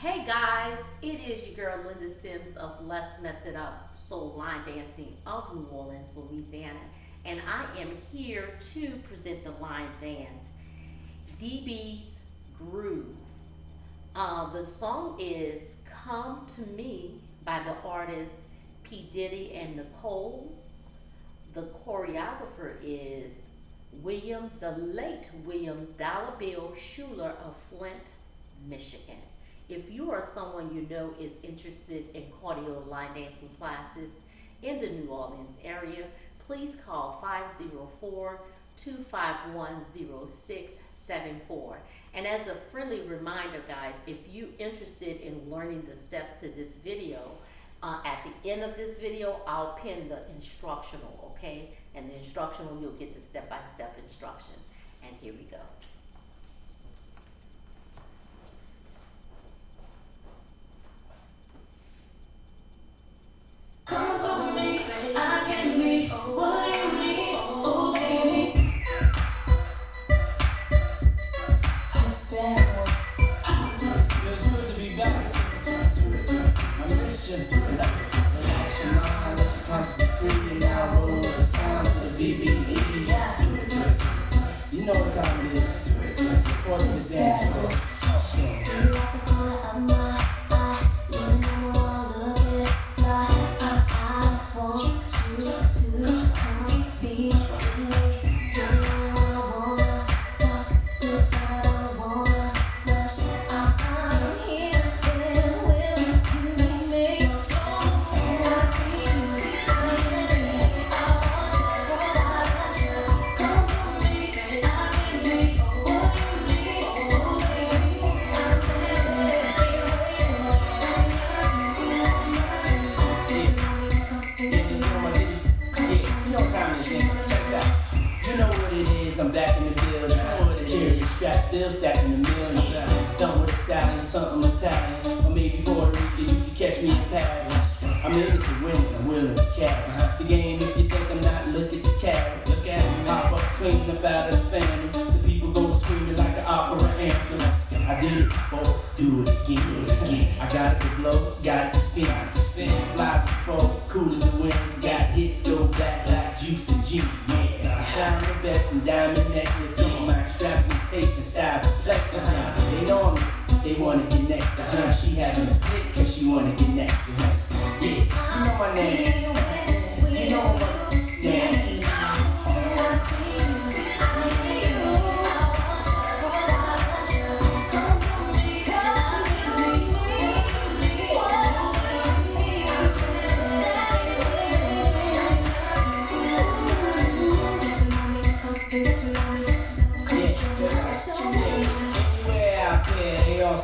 Hey guys, it is your girl Linda Sims of Let's Mess It Up Soul Line Dancing of New Orleans, Louisiana, and I am here to present the line dance, DB's Groove. The song is Come to Me by the artists P. Diddy and Nicole. The choreographer is the late William Dollar Bill Schuler of Flint, Michigan. If you are someone you know is interested in cardio line dancing classes in the New Orleans area, please call 504-251-0674. And as a friendly reminder, guys, if you're interested in learning the steps to this video, at the end of this video, I'll pin the instructional, okay? And the instructional, you'll get the step-by-step instruction. And here we go. Come to me, I can be what you need, oh baby. It's better. Feels good to be back. I miss you. Relax your mind, let your conscience free, and now roll with the sound of the BBE. You know what time it is. For the dance floor. You at the corner of my eye, you know I look it like I want you to come be with me. You know I wanna talk to, but I wanna rush. I'm here with you, me. I see you, I want you. Come to me, I can be what you need, oh baby. I stand here You know what time it is. Check it out. You know what it is. I'm back in the building. I know what it is. Strap still stacking the millions. Done with a stallion, something Italian, or maybe Puerto Rican. You can catch me in Paris. I'm in it to win it. I'm willing to carry the game. If you think I'm not, look at the carrot. Look at me. Pop up, clean up out of the family. The people go screaming like an opera anthem. I did it before, do it again. I got it to blow, got it to spin. Fly before, cool as the wind. Got hits, go back like juice and G. Yeah, I shine the best and diamond necklace on my strap with taste and style. Flex they know me, they wanna get next. That's why she having a fit, cause she wanna get next. Yeah, you know my name. You know what? Yeah.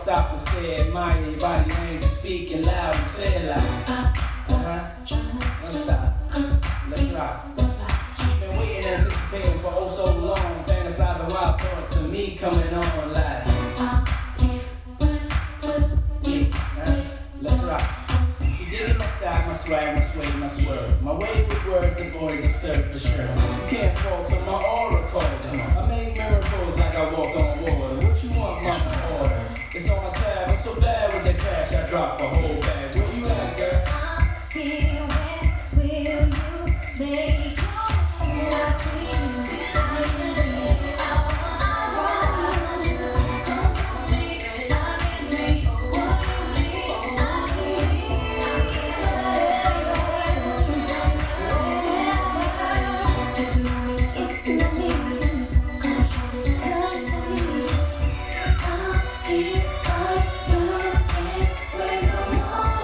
Stop and stare, admire your body language, speaking loud and clear like Let's stop, let's rock. She's been waiting, anticipating for oh so long, fantasizing wild thoughts of me coming on like let's rock. She did it my style, my swag, my sway, my swerve. My way with words, the boys absurd for sure. You can't falter my oracle. I make miracles like I walk on water. What you want, mama, order? It's on my tab, I'm so bad with that cash, I drop a whole bag. Where you at, girl? I'm here, when will you make your move? I see you, I want you. Come to me, I can be what you need. It's nothing, come show me, come show me. I'm here, I look at where you are.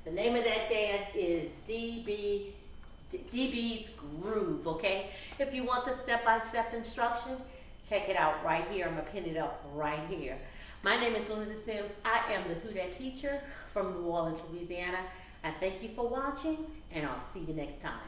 The name of that dance is DB's Groove, okay? If you want the step-by-step instruction, check it out right here. I'm gonna pin it up right here. My name is Linda Sims. I am the Who Dat teacher from New Orleans, Louisiana. I thank you for watching, and I'll see you next time.